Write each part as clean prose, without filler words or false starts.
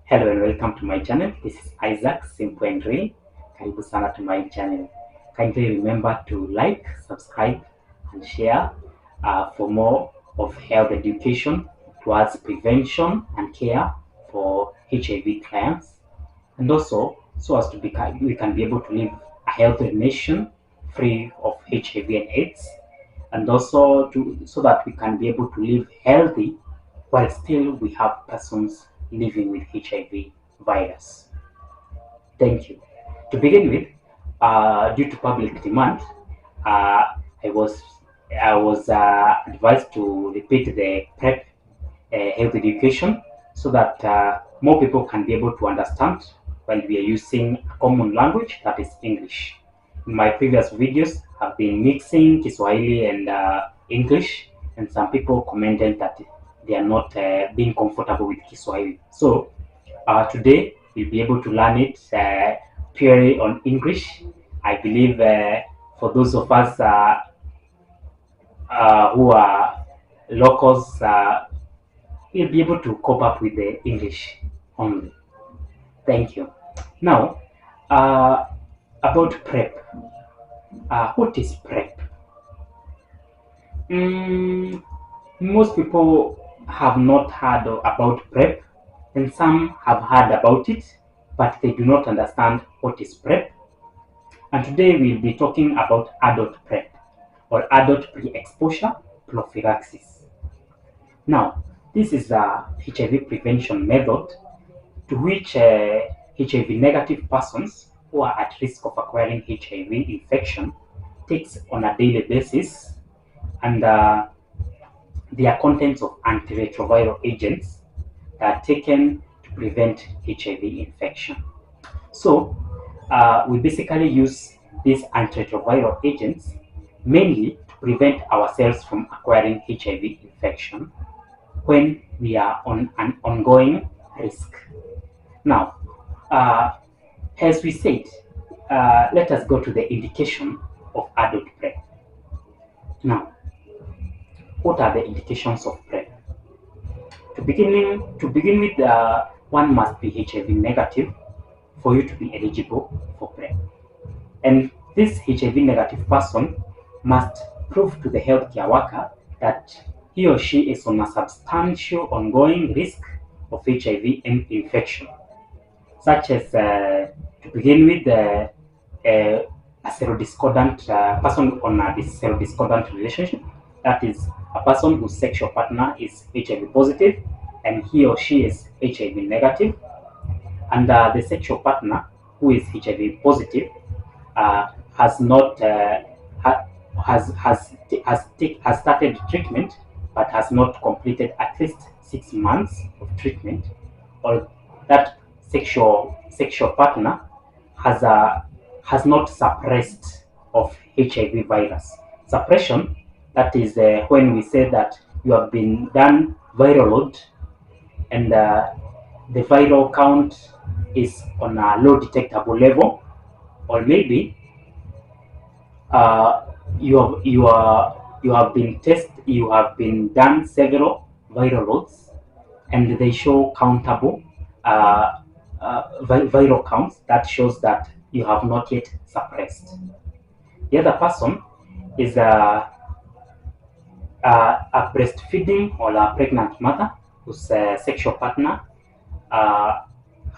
Hello and welcome to my channel. This is Isaac, simple and real. Karibu sana to my channel. Kindly remember to like, subscribe and share for more of health education towards prevention and care for HIV clients, and also so as to we can be able to live a healthy nation free of HIV and AIDS, and also so that we can be able to live healthy while still we have persons living with HIV virus. Thank you. To begin with, due to public demand, uh, I was advised to repeat the PrEP health education so that more people can be able to understand when we are using a common language that is English. In my previous videos, I've been mixing Kiswahili and English, and some people commented that they are not being comfortable with Kiswahili. So today we'll be able to learn it purely on English. I believe for those of us who are locals, we'll be able to cope up with the English only. Thank you. Now, uh, about PrEP. What is PrEP? Mm, Most people have not heard about PrEP, and some have heard about it, but they do not understand what is PrEP. And today we'll be talking about adult PrEP, or adult pre-exposure prophylaxis. Now, this is a HIV prevention method to which HIV negative persons who are at risk of acquiring HIV infection takes on a daily basis, and they are contents of antiretroviral agents that are taken to prevent HIV infection. So we basically use these antiretroviral agents mainly to prevent ourselves from acquiring HIV infection when we are on an ongoing risk. Now, uh, as we said, let us go to the indication of adult PrEP. Now, what are the indications of PrEP? To begin with, one must be HIV negative for you to be eligible for PrEP. And this HIV negative person must prove to the healthcare worker that he or she is on a substantial ongoing risk of HIV infection, such as, to begin with, a serodiscordant person on a serodiscordant relationship. That is a person whose sexual partner is HIV positive and he or she is HIV negative, and the sexual partner who is HIV positive has not has started treatment but has not completed at least 6 months of treatment, or that sexual partner has not suppressed of HIV virus. Suppression, that is when we say that you have been done viral load and the viral count is on a low detectable level, or maybe uh, you have been done several viral loads and they show countable viral counts that shows that you have not yet suppressed. The other person is a breastfeeding or a pregnant mother whose sexual partner uh,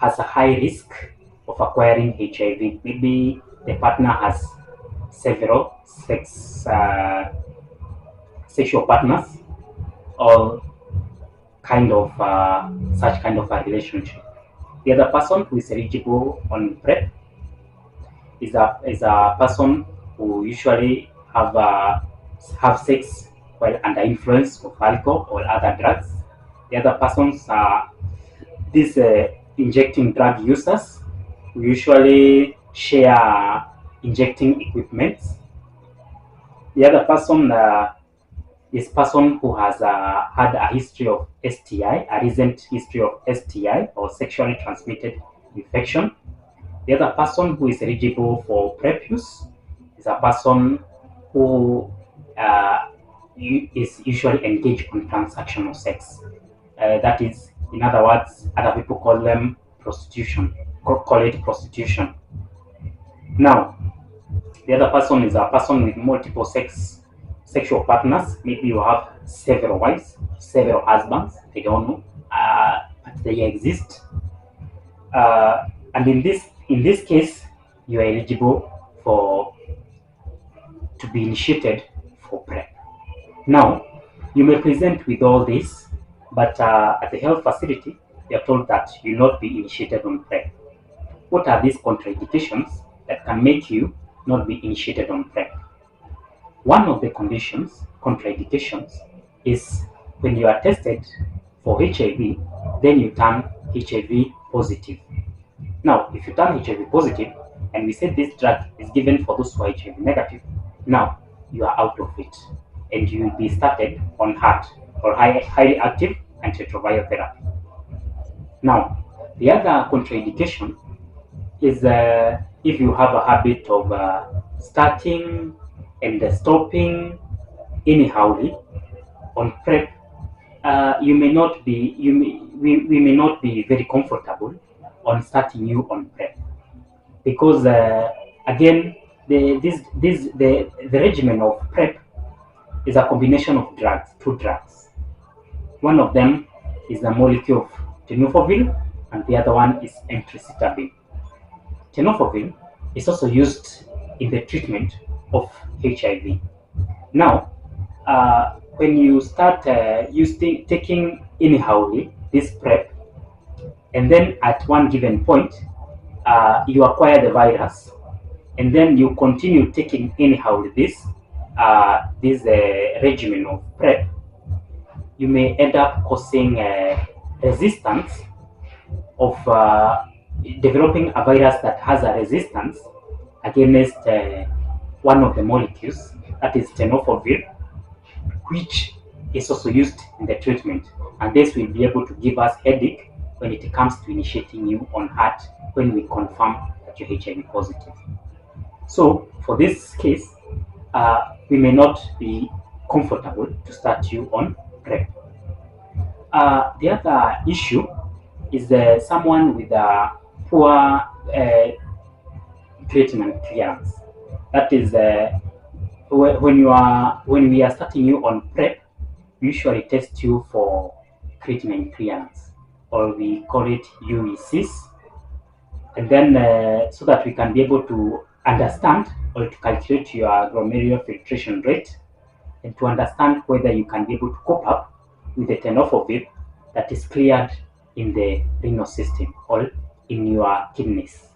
has a high risk of acquiring HIV. Maybe the partner has several sexual partners, or kind of such kind of a relationship. The other person who is eligible on PrEP is a person who usually have sex while under influence of alcohol or other drugs. The other persons are these injecting drug users who usually share injecting equipment. The other person is person who has had a history of STI, a recent history of STI or sexually transmitted infection. The other person who is eligible for PrEP use is a person who uh, is usually engaged on transactional sex. That is, in other words, other people call them prostitution, call it prostitution. Now, the other person is a person with multiple sexual partners. Maybe you have several wives, several husbands. I don't know, but they exist. And in this case, you are eligible for to be initiated for PrEP. Now, you may present with all this, but at the health facility, you are told that you will not be initiated on PrEP. What are these contraindications that can make you not be initiated on PrEP? One of the contraindications, is when you are tested for HIV, then you turn HIV positive. Now, if you turn HIV positive, and we said this drug is given for those who are HIV negative, now you are out of it, and you will be started on HAART, or highly active antiretroviral therapy. Now, the other contraindication is if you have a habit of starting and stopping anyhowly on PrEP, we may not be very comfortable on starting you on PrEP, because again, the regimen of PrEP is a combination of drugs, two drugs. One of them is the molecule of tenofovir, and the other one is emtricitabine. Tenofovir is also used in the treatment of HIV. Now, when you start taking anyhowly this PrEP, and then at one given point, you acquire the virus, and then you continue taking anyhow this regimen of PrEP, you may end up causing resistance of developing a virus that has a resistance against one of the molecules, that is tenofovir, which is also used in the treatment, and this will be able to give us headache when it comes to initiating you on HAART when we confirm that you're HIV positive. So for this case, we may not be comfortable to start you on PrEP. The other issue is someone with a poor treatment clearance. That is, when we are starting you on PrEP, we usually test you for treatment clearance, or we call it UECs, and then so that we can be able to understand or to calculate your glomerular filtration rate, and to understand whether you can be able to cope up with the tenofovir that is cleared in the renal system or in your kidneys.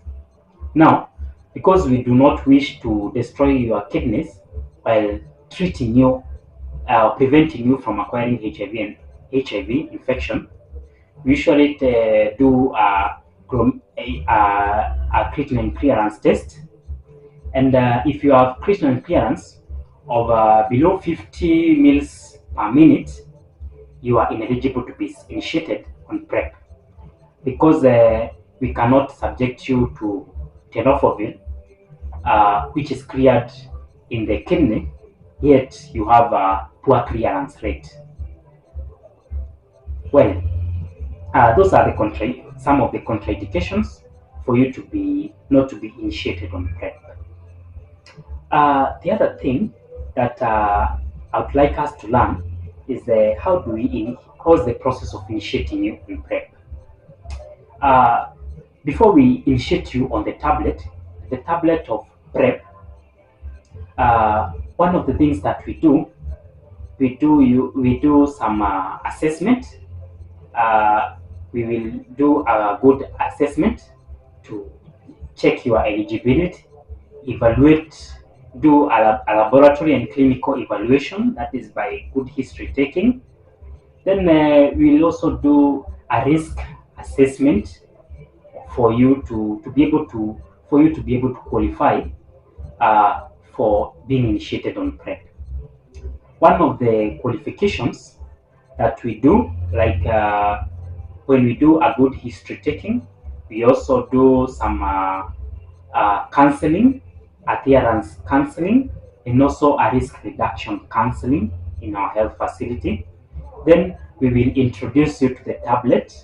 Now, because we do not wish to destroy your kidneys while treating you, preventing you from acquiring HIV infection, we usually do a creatinine clearance test. And if you have creatinine clearance of below 50 mils per minute, you are ineligible to be initiated on PrEP, because we cannot subject you to tenofovir, which is cleared in the kidney, yet you have a poor clearance rate. Well, those are some of the contraindications for you to not to be initiated on PrEP. The other thing that I would like us to learn is how is the process of initiating you on PrEP. Before we initiate you on the tablet of PrEP, one of the things that we do some assessment. We will do a good assessment to check your eligibility, do a laboratory and clinical evaluation, that is by good history taking. Then we will also do a risk assessment for you to be able to qualify for being initiated on PrEP. One of the qualifications that we do, like when we do a good history taking, we also do some counseling, adherence counseling, and also a risk reduction counseling in our health facility. Then we will introduce you to the tablet,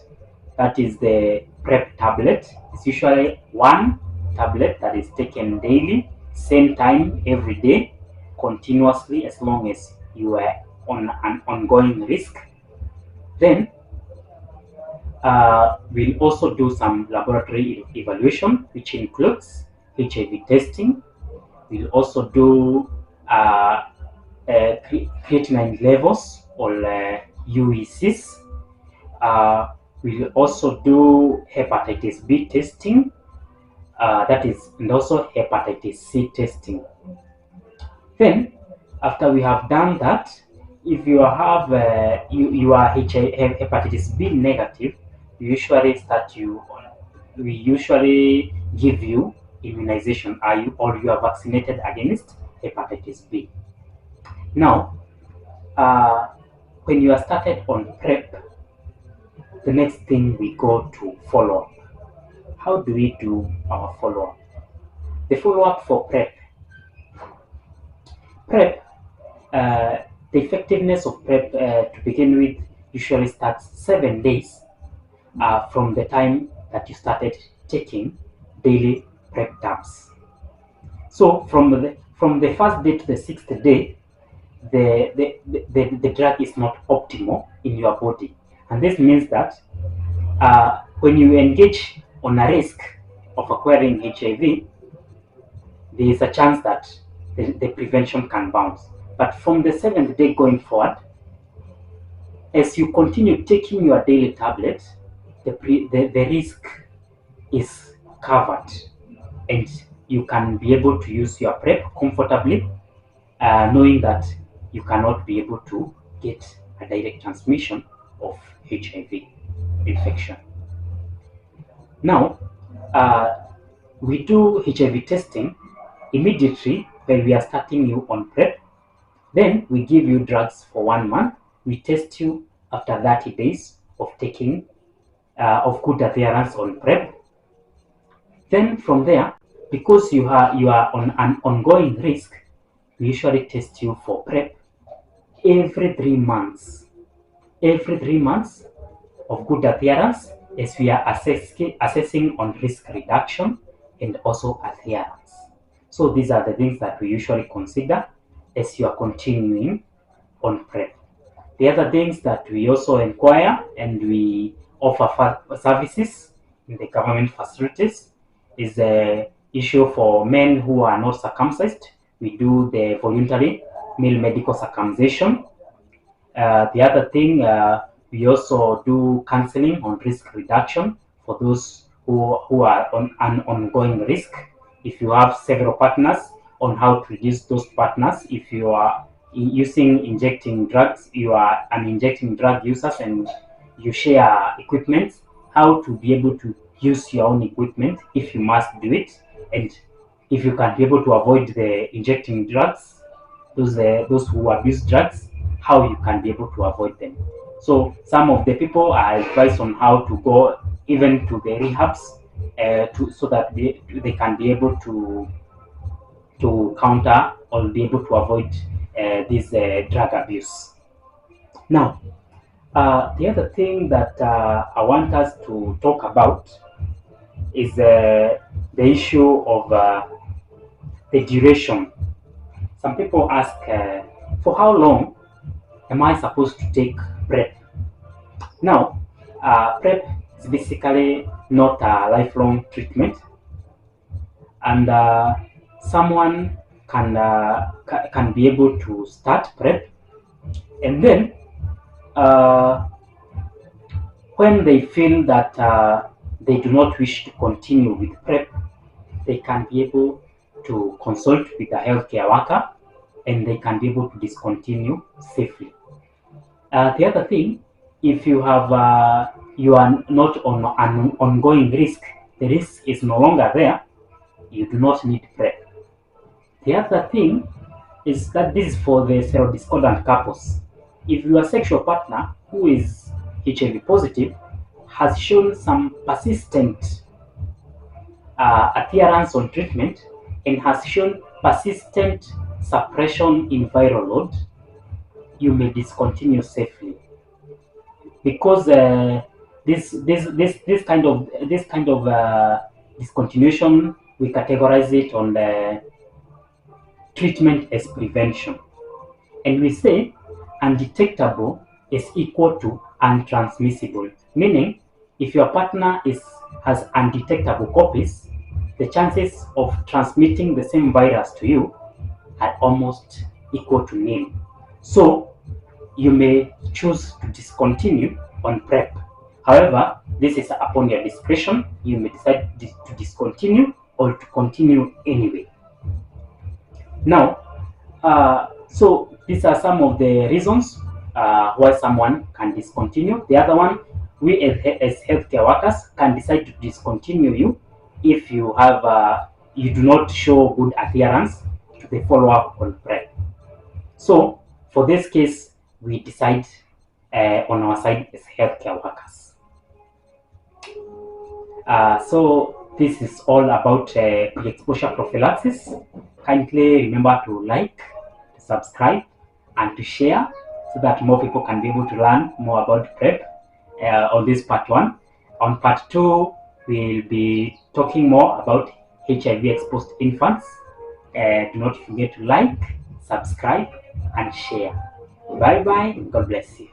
That is the PrEP tablet. It's usually one tablet that is taken daily, same time every day, continuously, as long as you are on an ongoing risk. Then we'll also do some laboratory evaluation, which includes HIV testing. We'll also do creatinine levels or UECs. We'll also do hepatitis B testing, and also hepatitis C testing. Then, after we have done that, if you have you are hepatitis B negative, we usually give you immunization. You are vaccinated against hepatitis B? Now, uh, when you are started on PrEP, the next thing we go to follow up. How do we do our follow up? The follow up for PrEP, the effectiveness of PrEP to begin with usually starts 7 days from the time that you started taking daily PrEP tabs. So from the first day to the sixth day, the drug is not optimal in your body, and this means that when you engage on a risk of acquiring HIV, there is a chance that the prevention can bounce. But from the seventh day going forward, as you continue taking your daily tablet, the risk is covered, and you can be able to use your PrEP comfortably, knowing that you cannot be able to get a direct transmission of HIV infection. Now, we do HIV testing immediately when we are starting you on PrEP. Then we give you drugs for 1 month. We test you after 30 days of taking of good adherence on PrEP. Then from there, because you are on an ongoing risk, we usually test you for PrEP every 3 months. Every 3 months of good adherence, as we are assessing on risk reduction and also adherence. So these are the things that we usually consider as you are continuing on PrEP. The other things that we also inquire and we offer services in the government facilities is the issue for men who are not circumcised. We do the voluntary male medical circumcision. The other thing, we also do counseling on risk reduction for those who are on an ongoing risk. If you have several partners, on how to reduce those partners. If you are injecting drugs, you are an injecting drug users and you share equipment, how to be able to use your own equipment if you must do it, and if you can be able to avoid the injecting drugs, those who abuse drugs, how you can be able to avoid them. So some of the people are advised on how to go even to the rehabs so that they can be able to counter or be able to avoid this drug abuse. Now, the other thing that I want us to talk about is the issue of the duration. Some people ask, for how long am I supposed to take PrEP? Now, PrEP is basically not a lifelong treatment, and someone can be able to start PrEP, and then when they feel that they do not wish to continue with PrEP, they can be able to consult with a healthcare worker, and they can be able to discontinue safely. The other thing, if you are not on an ongoing risk, the risk is no longer there, you do not need PrEP. The other thing is that this is for the serodiscordant couples. If your sexual partner who is HIV positive has shown some persistent adherence on treatment and has shown persistent suppression in viral load, you may discontinue safely, because This kind of discontinuation, we categorize it on the treatment as prevention, and we say undetectable is equal to untransmissible, meaning if your partner has undetectable copies, the chances of transmitting the same virus to you are almost equal to nil. So you may choose to discontinue on PrEP. However, this is upon your discretion. You may decide to discontinue or to continue anyway. Now, so these are some of the reasons why someone can discontinue. The other one, we as healthcare workers can decide to discontinue you if you do not show good adherence to the follow-up on PrEP. So for this case, we decide on our side as healthcare workers. So this is all about pre-exposure prophylaxis. Kindly remember to like, to subscribe, and to share so that more people can be able to learn more about PrEP on this part 1. On part 2, we'll be talking more about HIV exposed infants. Do not forget to like, subscribe, and share. Bye bye. God bless you.